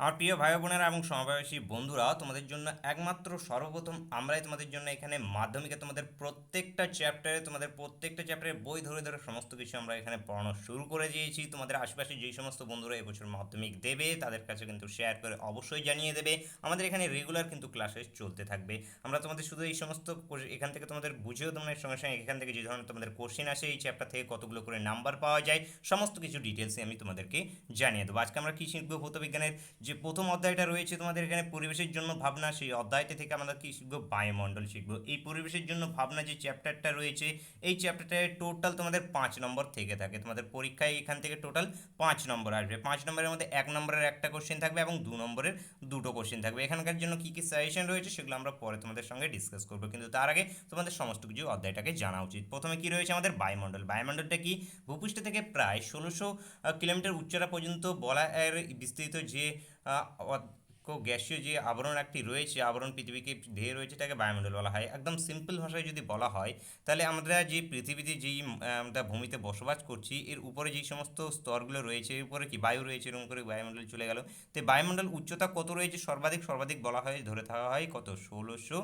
আমার প্রিয় ভাই বোনেরা এবং সমবয়সী বন্ধুরা, তোমাদের জন্য একমাত্র সর্বপ্রথম আমরাই তোমাদের জন্য এখানে মাধ্যমিকে তোমাদের প্রত্যেকটা চ্যাপ্টারের বই ধরে ধরে সমস্ত কিছু আমরা এখানে পড়ানো শুরু করে দিয়েছি। তোমাদের আশেপাশে যেই সমস্ত বন্ধুরা এবছর মাধ্যমিক দেবে তাদের কাছে কিন্তু শেয়ার করে অবশ্যই জানিয়ে দেবে। আমাদের এখানে রেগুলার কিন্তু ক্লাসে চলতে থাকবে। আমরা তোমাদের শুধু এই সমস্ত এখান থেকে তোমাদের বুঝেও তোমাদের সঙ্গে সঙ্গে এখান থেকে যে ধরনের তোমাদের কোশ্চেন আসে, এই চ্যাপ্টার থেকে কতগুলো করে নাম্বার পাওয়া যায়, সমস্ত কিছু ডিটেলসে আমি তোমাদেরকে জানিয়ে দেবো। আজকে আমরা কী শিখবো? ভৌতবিজ্ঞানের যে প্রথম অধ্যায়টা রয়েছে তোমাদের এখানে পরিবেশের জন্য ভাবনা, সেই অধ্যায়টা থেকে আমরা কি শিখবো? বায়ুমণ্ডল শিখবো। এই পরিবেশের জন্য ভাবনা যে চ্যাপ্টারটা রয়েছে, এই চ্যাপ্টারটায় টোটাল তোমাদের 5 নম্বর থেকে থাকে। তোমাদের পরীক্ষায় এখান থেকে টোটাল 5 নম্বর আসবে। 5 নম্বরের মধ্যে 1 নম্বরের একটা কোশ্চেন থাকবে এবং 2 নম্বরের দুটো কোশ্চেন থাকবে। এখানকার জন্য কী কী সাজেশন রয়েছে সেগুলো আমরা পরে তোমাদের সঙ্গে ডিসকাস করবো, কিন্তু তার আগে তোমাদের সমস্ত কিছু অধ্যায়টাকে জানা উচিত। প্রথমে কি রয়েছে আমাদের? বায়ুমণ্ডল। বায়ুমণ্ডলটা কি? ভূপৃষ্ঠ থেকে প্রায় 1600 কিলোমিটার উচ্চতা পর্যন্ত বলা এর বিস্তৃত যে গ্যাসীয় যে আবরণ একটি রয়েছে, আবরণ পৃথিবীকে ঢেকে রয়েছে, তাকে বায়ুমণ্ডল বলা হয়। একদম সিম্পল ভাষায় যদি বলা হয়, তাহলে আমরা যে পৃথিবীতে যেই আমরা ভূমিতে বসবাস করছি, এর উপরে যেই সমস্ত স্তরগুলো রয়েছে, এর উপরে কি বায়ু রয়েছে, এরকম করে বায়ুমণ্ডল চলে গেল। তো বায়ুমণ্ডল উচ্চতা কত রয়েছে? সর্বাধিক সর্বাধিক বলা হয়, ধরে থাকা হয় কত? 1600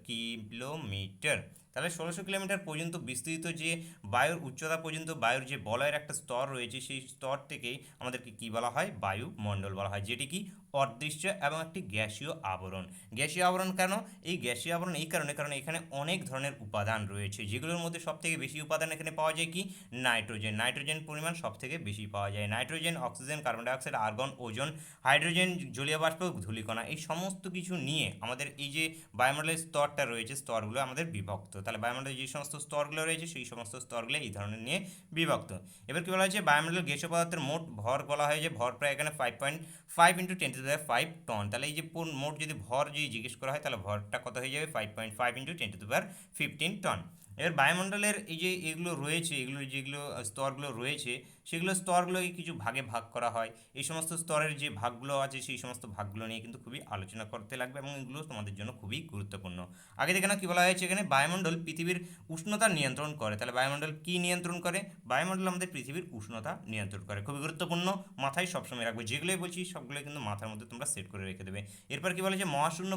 কিলোমিটার। তাহলে 1600 কিলোমিটার পর্যন্ত বিস্তৃত যে বায়ুর উচ্চতা পর্যন্ত বায়ুর যে বলয়ের একটা স্তর রয়েছে, সেই স্তর থেকেই আমাদেরকে কী বলা হয়? বায়ুমণ্ডল বলা হয়, যেটি কি অদৃশ্য এবং একটি গ্যাসীয় আবরণ। গ্যাসীয় আবরণ কেন? এই গ্যাসীয় আবরণ এই কারণে এখানে অনেক ধরনের উপাদান রয়েছে, যেগুলোর মধ্যে সবথেকে বেশি উপাদান এখানে পাওয়া যায় কি? নাইট্রোজেন। নাইট্রোজেন পরিমাণ সবথেকে বেশি পাওয়া যায়। Nitrogen, oxygen, carbon dioxide, argon, ozone, hydrogen, জলীয় বাষ্প, ধূলিকণা, এই সমস্ত কিছু নিয়ে আমাদের এই যে বায়ুমণ্ডলের স্তরটা রয়েছে, স্তরগুলো আমাদের বিভক্ত। তাহলে বায়ুমণ্ডলের যে সমস্ত স্তরগুলো রয়েছে, সেই সমস্ত স্তরগুলো এই ধরনের নিয়ে বিভক্ত। এবার কি বলা হয়েছে? বায়ুমণ্ডলের গ্যাসীয় পদার্থের মোট ভর বলা হয় যে ভর প্রায় এখানে 5.5 × 10⁵ টন। তাহলে এই যে মোট যদি ভর যদি জিজ্ঞেস করা হয়, তাহলে ভরটা কত হয়ে যাবে? 5.5 × 10⁵ টন। এবার বায়ুমণ্ডলের এই যে এগুলো রয়েছে, এগুলো যেগুলো স্তরগুলো রয়েছে, সেগুলো স্তরগুলোকে কিছু ভাগে ভাগ করা হয়। এই সমস্ত স্তরের যে ভাগগুলো আছে, সেই সমস্ত ভাগগুলো নিয়ে কিন্তু খুবই আলোচনা করতে লাগবে এবং এগুলো তোমাদের জন্য খুবই গুরুত্বপূর্ণ। আগে দেখে না কি বলা হয়েছে এখানে? বায়ুমণ্ডল পৃথিবীর উষ্ণতা নিয়ন্ত্রণ করে। তাহলে বায়ুমণ্ডল কি নিয়ন্ত্রণ করে? বায়ুমণ্ডল আমাদের পৃথিবীর উষ্ণতা নিয়ন্ত্রণ করে। খুবই গুরুত্বপূর্ণ, মাথায় সবসময় রাখবে। যেগুলোই বলছি সবগুলো কিন্তু মাথার মধ্যে তোমরা সেট করে রেখে দেবে। এরপর কি বলে যে মহাশূন্য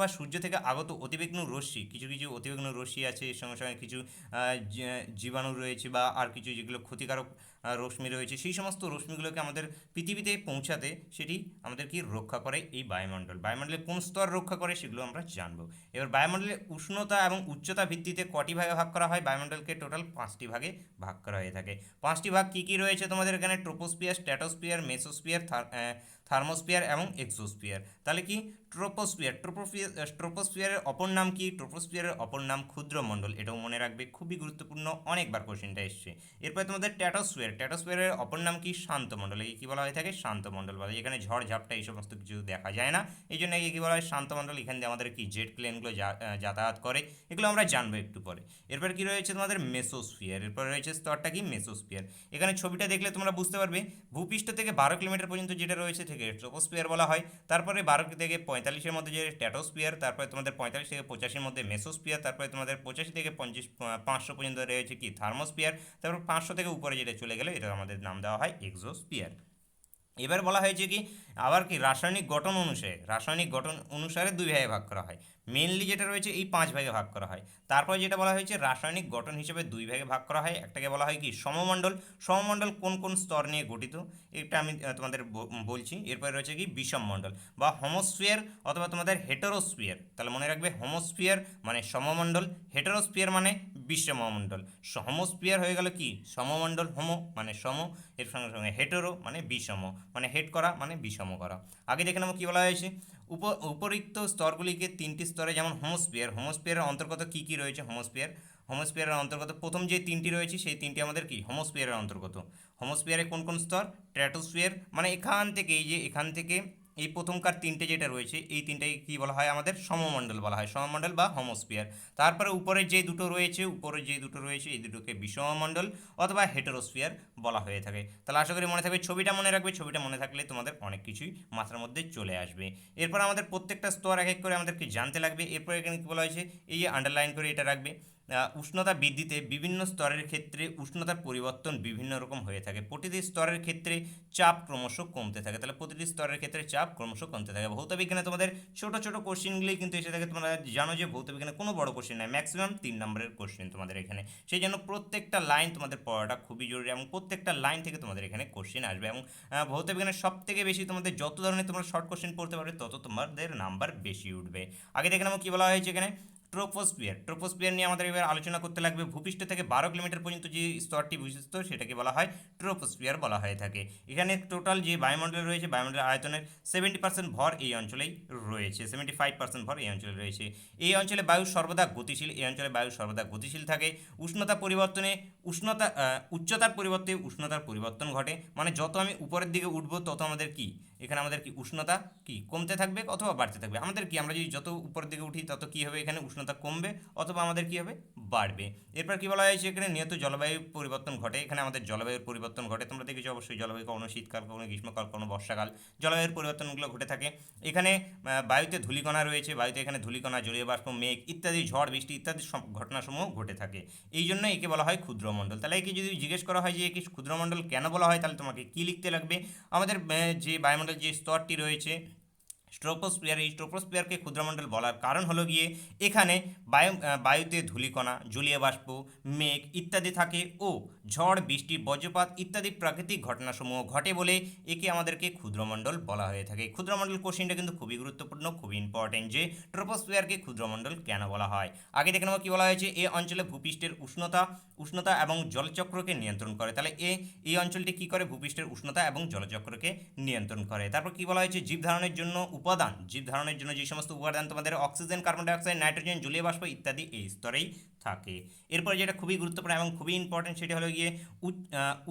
বা সূর্য থেকে আগত অতিবেগুনি রশ্মি, কিছু কিছু অতিবেগুনি রশ্মি আছে, এর সঙ্গে সঙ্গে কিছু জীবাণু রয়েছে বা আর কিছু যেগুলো ক্ষতিকারক রশ্মি রয়েছে, সেই সমস্ত রশ্মিগুলোকে আমাদের পৃথিবীতে পৌঁছাতে সেটি আমাদের কি রক্ষা করে? এই বায়ুমণ্ডল। বায়ুমণ্ডলের কোন স্তর রক্ষা করে সেগুলো আমরা জানবো। এবার বায়ুমণ্ডলের উষ্ণতা এবং উচ্চতা ভিত্তিতে কটি ভাগে ভাগ করা হয়? বায়ুমণ্ডলকে টোটাল 5টি ভাগে ভাগ করা হয়ে থাকে। 5টি ভাগ কী কী রয়েছে তোমাদের এখানে? ট্রোপোস্ফিয়ার, স্ট্র্যাটোস্ফিয়ার, মেসোস্ফিয়ার, থার্মোস্ফিয়ার এবং এক্সোস্ফিয়ার। তাহলে কি? ট্রোপোস্ফিয়ারের অপর নাম কি? ট্রোপোস্ফিয়ারের অপর নাম ক্ষুদ্রমণ্ডল। এটাও মনে রাখবে, খুবই গুরুত্বপূর্ণ, অনেকবার কোশ্চেনটা এসছে। এরপরে তোমাদের ট্র্যাটোস্ফিয়ারের অপর নাম কি? শান্তমণ্ডল। একে কী বলা হয়ে থাকে? শান্তমণ্ডল বলা হয়। এখানে ঝড় ঝাপটা এই সমস্ত কিছু দেখা যায় না, এই জন্য একে কী বলা হয়? শান্তমণ্ডল। এখান দিয়ে আমাদের কি জেট প্লেনগুলো যাতায়াত করে, এগুলো আমরা জানবো একটু পরে। এরপর কি রয়েছে তোমাদের? মেসোস্ফিয়ার। এরপর রয়েছে স্তরটা কি? মেসোস্ফিয়ার। এখানে ছবিটা দেখলে তোমরা বুঝতে পারবে, ভূপৃষ্ঠ থেকে 12 কিলোমিটার পর্যন্ত যেটা রয়েছে থেকে ট্রোপোস্ফিয়ার বলা হয়। তারপরে 12 থেকে 45-এর মধ্যে যে স্ট্র্যাটোস্ফিয়ার, তারপরে তোমাদের 45 থেকে 85-এর মধ্যে মেসোস্ফিয়ার, তারপরে তোমাদের 85 থেকে 500 পর্যন্ত রয়েছে কি? থার্মোস্ফিয়ার। তারপর 500 থেকে উপরে যেটা চলে গেলে এটা আমাদের নাম দেওয়া হয় এক্সোস্ফিয়ার। এবার বলা হয়েছে কি? আবার কি? রাসায়নিক গঠন অনুসারে 2 ভাগে ভাগ করা হয়। মেনলি যেটা রয়েছে এই 5 ভাগে ভাগ করা হয়। তারপরে যেটা বলা হয়েছে রাসায়নিক গঠন হিসেবে 2 ভাগে ভাগ করা হয়। একটাকে বলা হয় কি? সমমণ্ডল। সমমণ্ডল কোন কোন স্তর নিয়ে গঠিত, এটা আমি তোমাদের বলছি। এরপরে রয়েছে কি? বিষমমণ্ডল বা হোমোস্ফিয়ার অথবা তোমাদের হেটেরোস্ফিয়ার। তাহলে মনে রাখবে, হোমোস্ফিয়ার মানে সমমণ্ডল, হেটেরোস্ফিয়ার মানে বিষমমণ্ডল। হোমোস্ফিয়ার হয়ে গেল কি? সমমণ্ডল, হোমো মানে সম, এর সঙ্গে সঙ্গে হেটেরো মানে বিষম, মানে হেড করা মানে বিষম করা। আগে দেখে নেব কী বলা হয়েছে। উপরিক্ত স্তরগুলিকে 3টি স্তরে, যেমন হোমোস্ফিয়ারের অন্তর্গত কী কী রয়েছে? হোমোস্ফিয়ারের অন্তর্গত প্রথম যে 3টি রয়েছে, সেই 3টি আমাদের কি? হোমোস্ফিয়ারের অন্তর্গত। হোমোস্ফিয়ারে কোন কোন স্তর? স্ট্র্যাটোস্ফিয়ার মানে এখান থেকে এই প্রথমকার 3টে যেটা রয়েছে, এই 3টাকে কী বলা হয়? আমাদের সমমণ্ডল বলা হয়, সমমণ্ডল বা হোমোস্ফিয়ার। তারপরে উপরের যে দুটো রয়েছে এই দুটোকে বিষমমণ্ডল অথবা হেটেরোস্ফিয়ার বলা হয়ে থাকে। তাহলে আশা করি মনে থাকবে, ছবিটা মনে রাখবে। ছবিটা মনে থাকলে তোমাদের অনেক কিছুই মাথার মধ্যে চলে আসবে। এরপর আমাদের প্রত্যেকটা স্তর এক এক করে আমাদেরকে জানতে লাগবে। এরপর এখানে কী বলা হয়েছে? এই যে আন্ডারলাইন করে এটা রাখবে, উষ্ণতা বৃদ্ধিতে বিভিন্ন স্তরের ক্ষেত্রে উষ্ণতার পরিবর্তন বিভিন্ন রকম হয়ে থাকে। প্রতিটি স্তরের ক্ষেত্রে চাপ ক্রমশ কমতে থাকে। তাহলে প্রতিটি স্তরের ক্ষেত্রে চাপ ক্রমশ কমতে থাকে। ভৌতবিজ্ঞানে তোমাদের ছোট ছোট কোশ্চেনগুলোই কিন্তু এসে থাকে। তোমরা জানো যে ভৌতবিজ্ঞানে কোনো বড় কোশ্চেন নাই, ম্যাক্সিমাম 3 নম্বরের কোশ্চেন তোমাদের এখানে। সেই জন্য প্রত্যেকটা লাইন তোমাদের পড়াটা খুবই জরুরি এবং প্রত্যেকটা লাইন থেকে তোমাদের এখানে কোশ্চেন আসবে। এবং ভৌতবিজ্ঞানের সব থেকে বেশি তোমাদের যত ধরনের তোমরা শর্ট কোশ্চেন পড়তে পারবে তত তোমাদের নাম্বার বেশি উঠবে। আগে দেখে নেবো কী বলা হয়েছে এখানে। ট্রোপোস্ফিয়ার নিয়ে আমাদের এবার আলোচনা করতে লাগবে। ভূপৃষ্ঠ থেকে 12 কিলোমিটার পর্যন্ত যে স্তরটি বিশিষ্ট সেটাকে বলা হয় ট্রোপোস্ফিয়ার বলা হয়ে থাকে। এখানে টোটাল যে বায়ুমণ্ডল রয়েছে, বায়ুমণ্ডলের আয়তনের 70% ভর এই অঞ্চলেই রয়েছে, 75% ভর এই অঞ্চলে রয়েছে। এই অঞ্চলে বায়ু সর্বদা গতিশীল, এই অঞ্চলে বায়ু সর্বদা গতিশীল থাকে। উচ্চতার পরিবর্তে উষ্ণতার পরিবর্তন ঘটে। মানে যত আমি উপরের দিকে উঠবো তত আমাদের কি এখানে আমাদের কি উষ্ণতা কি কমতে থাকবে অথবা বাড়তে থাকবে। আমাদের কি আমরা যদি যত উপরের দিকে উঠি তত কি হবে, এখানে উষ্ণতা কমবে অথবা আমাদের কি হবে, বাড়বে। এরপর কি বলা হয়েছে এখানে, নিয়ত জলবায়ু পরিবর্তন ঘটে। এখানে আমাদের জলবায়ুর পরিবর্তন ঘটে। তোমরা দেখেছো অবশ্যই জলবায়ু কখনো শীতকাল, কখনো গ্রীষ্মকাল, কখনো বর্ষাকাল, জলবায়ুর পরিবর্তনগুলো ঘটে থাকে। এখানে বায়ুতে ধূলিকণা রয়েছে, বায়ুতে এখানে ধূলিকণা, জলীয় বাষ্প, মেঘ ইত্যাদি, ঝড় বৃষ্টি ইত্যাদি ঘটনাসমূহ ঘটে থাকে। এই জন্য একে বলা হয় ক্ষুদ্রমণ্ডল। তাহলে একে যদি জিজ্ঞেস করা হয় যে একে ক্ষুদ্রমণ্ডল কেন বলা হয়, তাহলে তোমাকে কি লিখতে লাগবে। আমাদের যে বায়ুমণ্ডল যে স্তরটি রয়েছে স্ট্রোপোস্ফিয়ার, এই স্ট্রোপোস্ফিয়ারকে ক্ষুদ্রমণ্ডল বলার কারণ হলো গিয়ে এখানে বায়ুতে ধূলিকণা, জলীয় বাষ্প, মেঘ ইত্যাদি থাকে ও ঝড় বৃষ্টি, বজ্রপাত ইত্যাদি প্রাকৃতিক ঘটনাসমূহ ঘটে বলে একে আমাদেরকে ক্ষুদ্রমণ্ডল বলা হয়ে থাকে। ক্ষুদ্রমণ্ডল কোশ্চেনটা কিন্তু খুবই গুরুত্বপূর্ণ, খুবই ইম্পর্টেন্ট যে ট্রোপোস্ফিয়ারকে ক্ষুদ্রমণ্ডল কেন বলা হয়। আগে দেখে নেবো কী বলা হয়েছে, এই অঞ্চলে ভূপৃষ্ঠের উষ্ণতা এবং জলচক্রকে নিয়ন্ত্রণ করে। তাহলে এই অঞ্চলটি কী করে, ভূপৃষ্ঠের উষ্ণতা এবং জলচক্রকে নিয়ন্ত্রণ করে। তারপর কী বলা হয়েছে, জীবধারণের জন্য জীবধারণের জন্য যে সমস্ত উপাদান তোমাদের অক্সিজেন, কার্বন ডাইঅক্সাইড, নাইট্রোজেন, জলীয় বাষ্প ইত্যাদি এই স্তরেই থাকে। এরপর যেটা খুবই গুরুত্বপূর্ণ এবং খুবই ইম্পর্টেন্ট সেটা হলো গিয়ে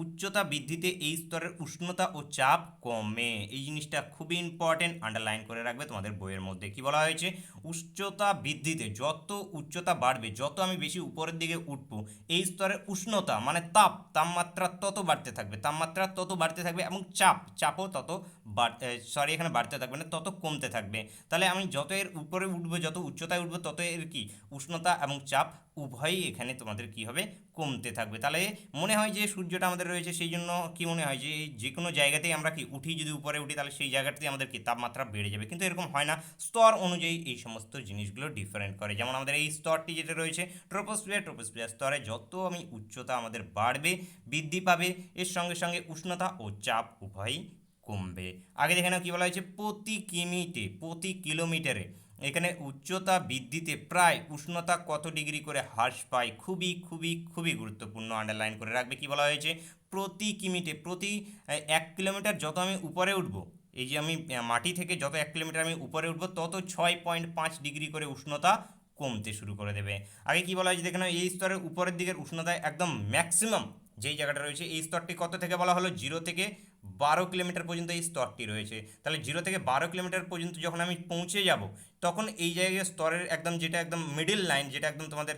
উচ্চতা বৃদ্ধিতে এই স্তরের উষ্ণতা ও চাপ কমে। এই জিনিসটা খুবই ইম্পর্টেন্ট, আন্ডারলাইন করে রাখবে তোমাদের বইয়ের মধ্যে। কি বলা হয়েছে, উচ্চতা বৃদ্ধিতে যত উচ্চতা বাড়বে, যত আমি বেশি উপরের দিকে উঠবো, এই স্তরের উষ্ণতা মানে তাপমাত্রা তত বাড়তে থাকবে এবং চাপও তত এখানে বাড়তে থাকবে না, তত কমতে থাকবে। তাহলে আমি যত এর উপরে উঠবো, যত উচ্চতায় উঠবো, তত এর কি উষ্ণতা এবং চাপ উভয়ই এখানে তোমাদের কি হবে, কমতে থাকবে। তাহলে মনে হয় যে সূর্যটা আমাদের রয়েছে, সেই জন্য কি মনে হয় যে যে কোনো জায়গাতেই আমরা কি উঠি, যদি উপরে উঠি তাহলে সেই জায়গাটাতেই আমাদের কি তাপমাত্রা বেড়ে যাবে, কিন্তু এরকম হয় না। স্তর অনুযায়ী এই সমস্ত জিনিসগুলো ডিফারেন্ট করে। যেমন আমাদের এই স্তরটি যেটা রয়েছে ট্রোপোস্ফিয়ার স্তরে যত আমি উচ্চতা আমাদের বাড়বে, বৃদ্ধি পাবে, এর সঙ্গে সঙ্গে উষ্ণতা ও চাপ উভয়ই কমবে। আগে দেখে নাও কি বলা হয়েছে, প্রতি কিলোমিটারে এখানে উচ্চতা বৃদ্ধিতে প্রায় উষ্ণতা কত ডিগ্রি করে হ্রাস পায়। খুবই খুবই খুবই গুরুত্বপূর্ণ, আন্ডারলাইন করে রাখবে। কি বলা হয়েছে, প্রতি 1 কিলোমিটার যত আমি উপরে উঠব, এই যে আমি মাটি থেকে যত 1 কিলোমিটার আমি উপরে উঠব, তত 6.5 ডিগ্রি করে উষ্ণতা কমতে শুরু করে দেবে। আগে কি বলা হয়েছে দেখে নাও, এই স্তরের উপরের দিকের উষ্ণতা একদম ম্যাক্সিমাম যেই জায়গাটা রয়েছে, এই স্তরটি কত থেকে বলা হলো, 0 থেকে 12 কিলোমিটার পর্যন্ত এই স্তরটি রয়েছে। তাহলে 0 থেকে 12 কিলোমিটার পর্যন্ত যখন আমি পৌঁছে যাব, তখন এই জায়গায় স্তরের একদম যেটা একদম মিডিল লাইন, যেটা একদম তোমাদের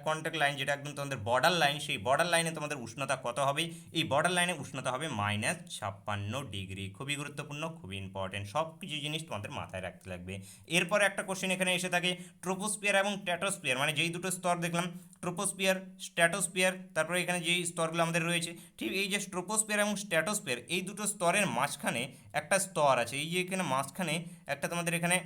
কন্ট্যাক্ট লাইন, যেটা একদম তোমাদের বর্ডার লাইন, সেই বর্ডার লাইনে তোমাদের উষ্ণতা কত হবে, এই বর্ডার লাইনে উষ্ণতা হবে -56 ডিগ্রি। খুবই গুরুত্বপূর্ণ, খুবই ইম্পর্টেন্ট, সব কিছু জিনিস তোমাদের মাথায় রাখতে লাগবে। এরপরে একটা কোশ্চেন এখানে এসে থাকে, ট্রোপোস্ফিয়ার এবং স্ট্র্যাটোস্ফিয়ার, মানে যেই দুটো স্তর দেখলাম ট্রোপোস্ফিয়ার, স্ট্র্যাটোস্ফিয়ার, তারপরে এখানে যেই স্তরগুলো আমাদের রয়েছে, ঠিক এই যে ট্রোপোস্ফিয়ার এবং স্ট্র্যাটোস্ফিয়ার, এই দুটো স্তরের মাঝখানে একটা স্তর আছে। এই যে এখানে মাঝখানে একটা তোমাদের এখানে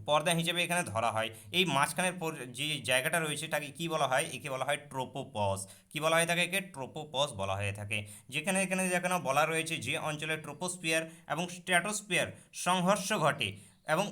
পর্দা হিসেবে এখানে ধরা হয়। এই মাঝখানের যে জায়গাটা রয়েছে তাকে কী বলা হয়, একে বলা হয় ট্রোপোপজ। কী বলা হয়ে থাকে, একে ট্রোপোপজ বলা হয়ে থাকে। এখানে বলা রয়েছে যে অঞ্চলে ট্রোপোস্ফিয়ার এবং স্ট্র্যাটোস্ফিয়ার সংঘর্ষ ঘটে এবং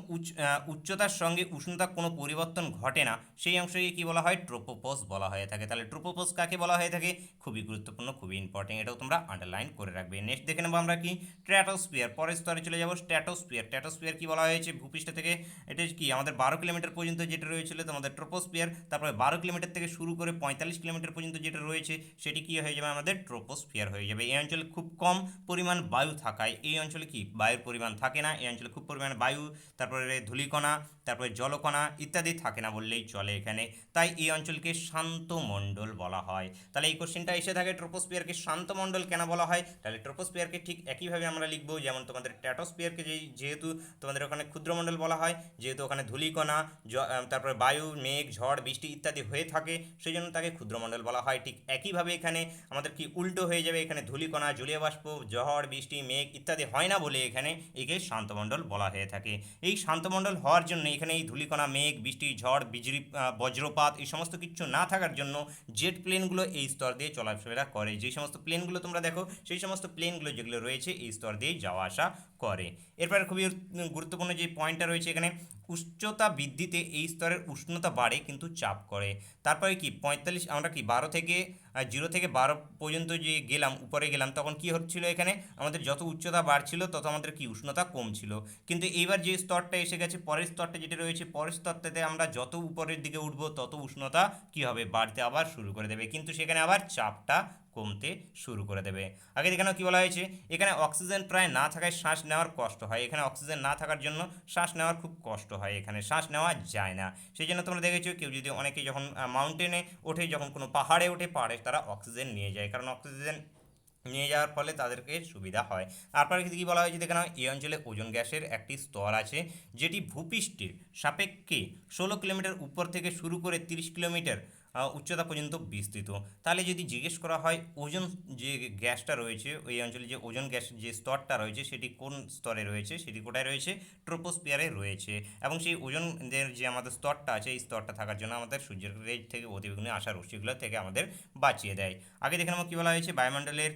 উচ্চতার সঙ্গে উষ্ণতার কোনো পরিবর্তন ঘটে না, সেই অংশকে কী বলা হয়, ট্রোপোপজ বলা হয়ে থাকে। তাহলে ট্রোপোপজ কাকে বলা হয়ে থাকে, খুবই গুরুত্বপূর্ণ, খুবই ইম্পর্টেন্ট, এটাও তোমরা আন্ডারলাইন করে রাখবে। নেক্সট দেখে নেবো আমরা কি, স্ট্র্যাটোস্ফিয়ার। পরের স্তরে চলে যাবো, স্ট্র্যাটোস্ফিয়ার কি বলা হয়েছে, ভূপৃষ্ঠ থেকে এটা কি আমাদের 12 কিলোমিটার পর্যন্ত যেটা রয়েছিল তোমাদের ট্রোপোস্ফিয়ার, তারপরে 12 কিলোমিটার থেকে শুরু করে 45 কিলোমিটার পর্যন্ত যেটা রয়েছে সেটি কি হয়ে যাবে, আমাদের ট্রোপোস্ফিয়ার হয়ে যাবে। এই অঞ্চলে খুব কম পরিমাণ বায়ু থাকায় এই অঞ্চলে কি বায়ুর পরিমাণ থাকে না, এই অঞ্চলে খুব পরিমাণ বায়ু তারপরে ধূলিকণা, তারপরে জলকণা ইত্যাদি থাকে না বললেই চলে এখানে। তাই এই অঞ্চলকে শান্ত মণ্ডল বলা হয়। তাহলে এই কোশ্চেনটা এসে থাকে ট্রোপোস্ফিয়ারকে শান্ত মণ্ডল কেন বলা হয়? তাহলে ট্রোপোস্ফিয়ারকে ঠিক একইভাবে আমরা লিখবো যেমন তোমাদের স্ট্র্যাটোস্ফিয়ারকে যেহেতু তোমাদের ওখানে ক্ষুদ্রমণ্ডল বলা হয়, যেহেতু ওখানে ধূলিকণা তারপরে বায়ু, মেঘ, ঝড়, বৃষ্টি ইত্যাদি হয়ে থাকে, সেই জন্য তাকে ক্ষুদ্রমণ্ডল বলা হয়। ঠিক একইভাবে এখানে আমাদের কি উল্টো হয়ে যাবে, এখানে ধূলিকণা, জলীয় বাষ্প, ঝড়, বৃষ্টি, মেঘ ইত্যাদি হয় না বলে এখানে একে শান্তমণ্ডল বলা হয়ে থাকে। এই শান্তমণ্ডল হওয়ার জন্য এখানে এই ধূলিকণা, মেঘ, বৃষ্টি, ঝড়, বিজলি, বজ্রপাত এই সমস্ত কিছু না থাকার জন্য জেট প্লেনগুলো এই স্তর দিয়ে চলাফেরা করে। যে সমস্ত প্লেনগুলো তোমরা দেখো, সেই সমস্ত প্লেনগুলো যেগুলো রয়েছে এই স্তর দিয়েই যাওয়া আসা করে। এরপরে খুবই গুরুত্বপূর্ণ যে পয়েন্টটা রয়েছে এখানে, উচ্চতা বৃদ্ধিতে এই স্তরের উষ্ণতা বাড়ে কিন্তু চাপ করে। তারপরে কি 45 আমরা কি 12 থেকে 0 থেকে 12 পর্যন্ত যে গেলাম, উপরে গেলাম, তখন কি হচ্ছিল এখানে আমাদের যত উচ্চতা বাড়ছিল তত আমাদের কি উষ্ণতা কমছিল। কিন্তু এইবার যে স্তরটা এসে গেছে, পরের স্তরটা যেটা রয়েছে, পরের স্তরটাতে আমরা যত উপরের দিকে উঠব তত উষ্ণতা কি হবে, বাড়তে আবার শুরু করে দেবে, কিন্তু সেখানে আবার চাপটা কমতে শুরু করে দেবে। আগে এখানে কি বলা হয়েছে, এখানে অক্সিজেন প্রায় না থাকায় শ্বাস নেওয়ার কষ্ট হয়। এখানে অক্সিজেন না থাকার জন্য শ্বাস নেওয়ার খুব কষ্ট হয়, এখানে শ্বাস নেওয়া যায় না। সেই জন্য তোমরা দেখেছো কেউ যদি অনেকে যখন মাউন্টেনে ওঠে, যখন কোনো পাহাড়ে ওঠে, পাহাড়ে তারা অক্সিজেন নিয়ে যায়, কারণ অক্সিজেন নিয়ে যাওয়ার ফলে তাদেরকে সুবিধা হয়। তারপরে কি বলা হয়েছে দেখে নাও, এই অঞ্চলে ওজোন গ্যাসের একটি স্তর আছে যেটি ভূপৃষ্ঠের সাপেক্ষে 16 কিলোমিটার উপর থেকে শুরু করে 30 কিলোমিটার উচ্চতা পর্যন্ত বিস্তৃত। তাহলে যদি জিজ্ঞেস করা হয় ওজোন যে গ্যাসটা রয়েছে, ওই অঞ্চলে যে ওজোন গ্যাস যে স্তরটা রয়েছে সেটি কোন স্তরে রয়েছে, সেটি কোথায় রয়েছে, ট্রোপোস্ফিয়ারে রয়েছে। এবং সেই ওজোনের যে আমাদের স্তরটা আছে, এই স্তরটা থাকার জন্য আমাদের সূর্যের রেজ থেকে অতিবেগুনি আসা রশ্মিগুলো থেকে আমাদের বাঁচিয়ে দেয়। আগে দেখে নেব কী বলা হয়েছে, বায়ুমণ্ডলের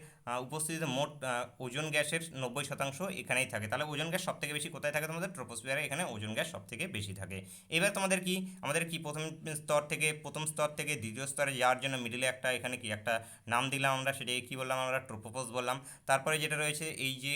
উপস্থিতিতে মোট ওজোন গ্যাসের 90% এখানেই থাকে। তাহলে ওজোন গ্যাস সব থেকে বেশি কোথায় থাকে, তোমাদের ট্রোপোস্ফিয়ারে, এখানে ওজোন গ্যাস সব থেকে বেশি থাকে। এবার তোমাদের কি আমাদের কি প্রথম স্তর থেকে দ্বিতীয় স্তরে যাওয়ার জন্য মিডিলে একটা এখানে কি একটা নাম দিলাম আমরা, সেটাকে কি বললাম আমরা, ট্রোপোপোজ বললাম। তারপরে যেটা রয়েছে এই যে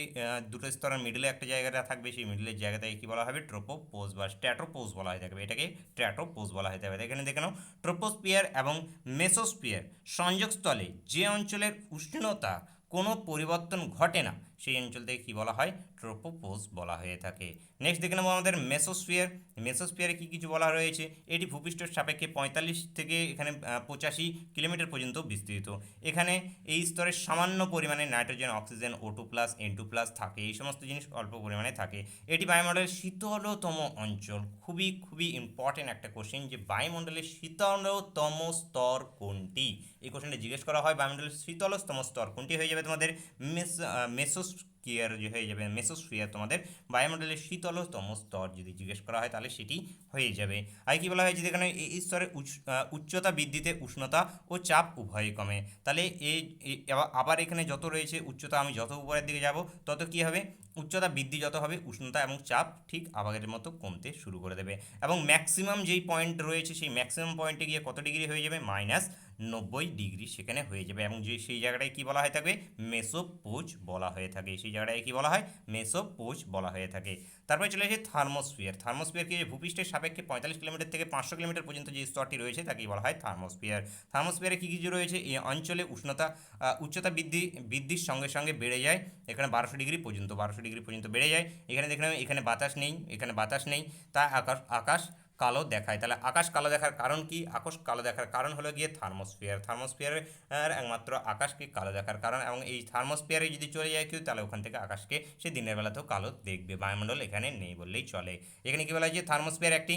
দুটো স্তরের মিডিলে একটা জায়গাটা থাকবে, সেই মিডিলের জায়গাটাকে কি বলা হবে, ট্রোপোপোজ বা স্ট্র্যাটোপোজ বলা হয়ে থাকবে, এটাকে স্ট্র্যাটোপোজ বলা হয়ে থাকবে। এখানে দেখে নাও, ট্রোপোস্ফিয়ার এবং মেসোস্ফিয়ার সংযোগস্থলে যে অঞ্চলের উষ্ণতা কোনো পরিবর্তন ঘটে না, সেই অঞ্চল থেকে কী বলা হয়, ট্রোপোপোজ বলা হয়ে থাকে। নেক্সট দেখে নেবো আমাদের মেসোস্ফিয়ার। মেসোস্ফিয়ারে কী কিছু বলা রয়েছে, এটি ভূপৃষ্ঠের সাপেক্ষে 45 থেকে এখানে 85 কিলোমিটার পর্যন্ত বিস্তৃত। এখানে এই স্তরে সামান্য পরিমাণে নাইট্রোজেন, অক্সিজেন, O2+, N2+ থাকে, এই সমস্ত জিনিস অল্প পরিমাণে থাকে। এটি বায়ুমণ্ডলের শীতলতম অঞ্চল। খুবই খুবই ইম্পর্টেন্ট একটা কোশ্চেন, যে বায়ুমণ্ডলের শীতলতম স্তর কোনটি, এই কোশ্চেনটা জিজ্ঞেস করা হয়। বায়ুমণ্ডলের শীতলতম স্তর কোনটি হয়ে যাবে তোমাদের, মেসোস্ফিয়ার যে হয়ে যাবে, মেসোস্ফিয়ার তোমাদের বায়ুমণ্ডলের শীতলতম স্তর যদি জিজ্ঞেস করা হয় তাহলে সেটি হয়ে যাবে। আর কি বলা হয়েছে এখানে, এই স্তরে উচ্চতা বৃদ্ধিতে উষ্ণতা ও চাপ উভয়ই কমে। তাহলে আবার এখানে যত রয়েছে উচ্চতা, আমি যত উপরের দিকে যাব তত কি হবে, উচ্চতা বৃদ্ধি যত হবে, উষ্ণতা এবং চাপ ঠিক আগের মতো কমতে শুরু করে দেবে। এবং ম্যাক্সিমাম যেই পয়েন্ট রয়েছে, সেই ম্যাক্সিমাম পয়েন্টে গিয়ে কত ডিগ্রি হয়ে যাবে, -90 ডিগ্রি সেখানে হয়ে যাবে। এবং যে সেই জায়গাটায় কী বলা হয়ে থাকে, মেসোপোজ বলা হয়ে থাকে। সেই জায়গাটায় কী বলা হয়, মেসোপোজ বলা হয়ে থাকে। তারপরে চলে আসে থার্মোস্ফিয়ার। থার্মোস্ফিয়ারকে ভূপৃষ্ঠের সাপেক্ষে 45 কিলোমিটার থেকে 500 কিলোমিটার পর্যন্ত যে স্তরটি রয়েছে তাকেই বলা হয় থার্মোস্ফিয়ার। থার্মোস্ফিয়ারে কী কিছু রয়েছে, এই অঞ্চলে উচ্চতা বৃদ্ধির সঙ্গে সঙ্গে বেড়ে যায়, এখানে 1200 ডিগ্রি পর্যন্ত, 1200 ডিগ্রি পর্যন্ত বেড়ে যায়। এখানে দেখলাম এখানে বাতাস নেই, এখানে বাতাস নেই, তাই আকাশ কালো দেখায়। তাহলে আকাশ কালো দেখার কারণ কি, আকাশ কালো দেখার কারণ হলো গিয়ে থার্মোস্ফিয়ারের একমাত্র আকাশকে কালো দেখার কারণ। এবং এই থার্মোস্ফিয়ারে যদি চলে যায় কেউ, তাহলে ওখান থেকে আকাশকে সে দিনের বেলাতেও কালো দেখবে। বায়ুমণ্ডল এখানে নেই বললেই চলে। এখানে কি বলা হয় যে থার্মোস্ফিয়ার একটি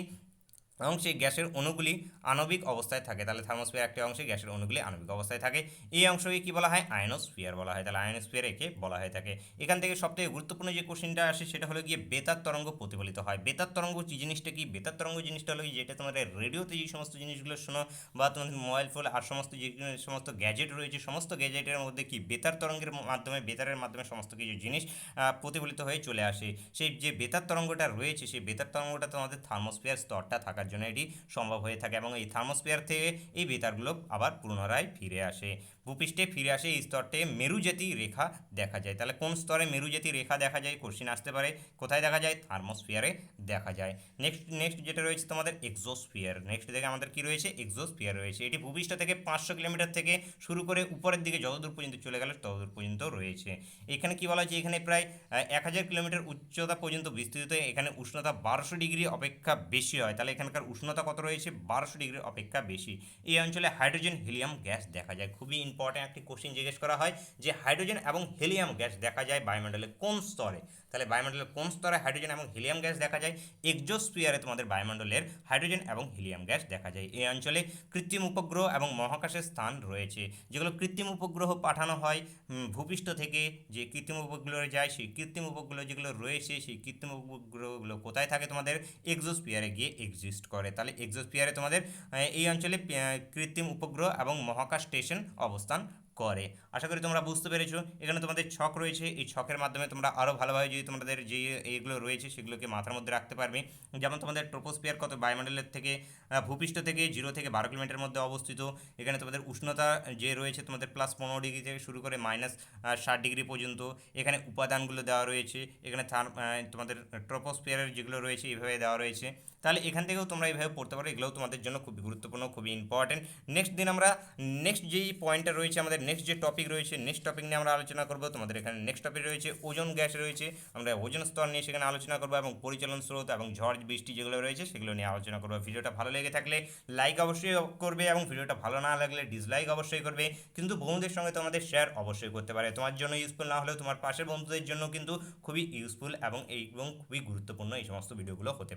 অংশে গ্যাসের অণুগুলি আণবিক অবস্থায় থাকে। তাহলে থার্মোস্ফিয়ার একটি অংশে গ্যাসের অণুগুলি আণবিক অবস্থায় থাকে। এই অংশকে কী বলা হয়, আয়নোস্ফিয়ার বলা হয়। তাহলে আয়নোস্ফিয়ার একে বলা হয়ে থাকে। এখান থেকে সবথেকে গুরুত্বপূর্ণ যে কোশ্চেনটা আসে সেটা হলো গিয়ে বেতার তরঙ্গ প্রতিফলিত হয়। বেতার তরঙ্গ জিনিসটা কি, বেতার তরঙ্গ জিনিসটা হলো যেটা তোমাদের রেডিওতে যে সমস্ত জিনিসগুলো শোনো, বা তোমাদের মোবাইল ফোন আর সমস্ত যে সমস্ত গ্যাজেট রয়েছে, সমস্ত গ্যাজেটের মধ্যে কি বেতার তরঙ্গের মাধ্যমে, বেতারের মাধ্যমে সমস্ত কিছু জিনিস প্রতিফলিত হয়ে চলে আসে। সেই যে বেতার তরঙ্গটা রয়েছে, সেই বেতার তরঙ্গটা তোমাদের থার্মোস্ফিয়ার স্তরটা থাকার দেখার জন্য এটি সম্ভব হয়ে থাকে এবং এই থার্মোস্ফিয়ার থেকে এই বেতারগুলো আবার পুনরায় ফিরে আসে, ভূপৃষ্ঠে ফিরে আসে। এই স্তরটে মেরুজ্যাতি রেখা দেখা যায়। তাহলে কোন স্তরে মেরুজ্যাতি রেখা দেখা যায়, কোশ্চিন আসতে পারে। কোথায় দেখা যায়? থার্মোস্ফিয়ারে দেখা যায়। নেক্সট যেটা রয়েছে তোমাদের এক্সোস্ফিয়ার। নেক্সট থেকে আমাদের কি রয়েছে? এক্সোস্ফিয়ার রয়েছে। এটি ভূপৃষ্ঠ থেকে 500 কিলোমিটার থেকে শুরু করে উপরের দিকে যতদূর পর্যন্ত চলে গেল ততদূর পর্যন্ত রয়েছে। এখানে কি বলা হয়েছে? এখানে প্রায় 1000 কিলোমিটার উচ্চতা পর্যন্ত বিস্তৃত। এখানে উষ্ণতা 1200 ডিগ্রি অপেক্ষা বেশি হয়। তাহলে এখানকার উষ্ণতা কত রয়েছে? 1200 ডিগ্রি অপেক্ষা বেশি। এই অঞ্চলে হাইড্রোজেন হিলিয়াম গ্যাস দেখা যায়। খুবই ইম্পর্টেন্ট একটি কোশ্চিন জিজ্ঞেস করা হয় যে হাইড্রোজেন এবং হিলিয়াম গ্যাস দেখা যায় বায়ুমণ্ডলে কোন স্তরে? তাহলে বায়ুমণ্ডলের কোন স্তরে হাইড্রোজেন এবং হিলিয়াম গ্যাস দেখা যায়? এক্সোস্ফিয়ারে তোমাদের বায়ুমণ্ডলের হাইড্রোজেন এবং হিলিয়াম গ্যাস দেখা যায়। এই অঞ্চলে কৃত্রিম উপগ্রহ এবং মহাকাশের স্থান রয়েছে। যেগুলো কৃত্রিম উপগ্রহ পাঠানো হয় ভূপৃষ্ঠ থেকে, যে কৃত্রিম উপগ্রহ যায়, সেই কৃত্রিম উপগ্রহ যেগুলো রয়েছে সেই কৃত্রিম উপগ্রহগুলো কোথায় থাকে? তোমাদের এক্সোস্ফিয়ারে গিয়ে এক্সিস্ট করে। তাহলে এক্সোস্ফিয়ারে তোমাদের এই অঞ্চলে কৃত্রিম উপগ্রহ এবং মহাকাশ স্টেশন অবস্থান করে। আশা করি তোমরা বুঝতে পেরেছো। এখানে তোমাদের ছক রয়েছে, এই ছকের মাধ্যমে তোমরা আরও ভালোভাবে যদি তোমাদের যে এইগুলো রয়েছে সেগুলোকে মাথার মধ্যে রাখতে পারবে। যেমন তোমাদের ট্রোপোস্ফিয়ার কত বায়ুমণ্ডলের থেকে ভূপৃষ্ঠ থেকে 0 থেকে 12 কিলোমিটার মধ্যে অবস্থিত। এখানে তোমাদের উষ্ণতা যে রয়েছে তোমাদের +15 ডিগ্রি থেকে শুরু করে -60 ডিগ্রি পর্যন্ত। এখানে উপাদানগুলো দেওয়া রয়েছে। এখানে তোমাদের ট্রোপোস্ফিয়ারের যেগুলো রয়েছে এইভাবে দেওয়া রয়েছে। তাহলে এখান থেকেও তোমরা এইভাবে পড়তে পারো। এগুলোও তোমাদের জন্য খুবই গুরুত্বপূর্ণ, খুবই ইম্পর্টেন্ট। নেক্সট যেই পয়েন্টটা রয়েছে আমাদের, নেক্সট যে টপিক রয়েছে, নেক্সট টপিক নিয়ে আমরা আলোচনা করবো। তোমাদের এখানে নেক্সট টপিক রয়েছে ওজোন গ্যাস রয়েছে। আমরা ওজোন স্তর নিয়ে সেখানে আলোচনা করবো এবং পরিচালন স্রোত এবং ঝড় বৃষ্টি যেগুলো রয়েছে সেগুলো নিয়ে আলোচনা করবো। ভিডিওটা ভালো লেগে থাকলে লাইক অবশ্যই করবে এবং ভিডিওটা ভালো না লাগলে ডিসলাইক অবশ্যই করবে। কিন্তু বন্ধুদের সঙ্গে তোমাদের শেয়ার অবশ্যই করতে পারে। তোমার জন্য ইউজফুল না হলেও তোমার পাশের বন্ধুদের জন্য কিন্তু খুবই ইউজফুল এবং খুবই গুরুত্বপূর্ণ এই সমস্ত ভিডিওগুলো হতে পারে।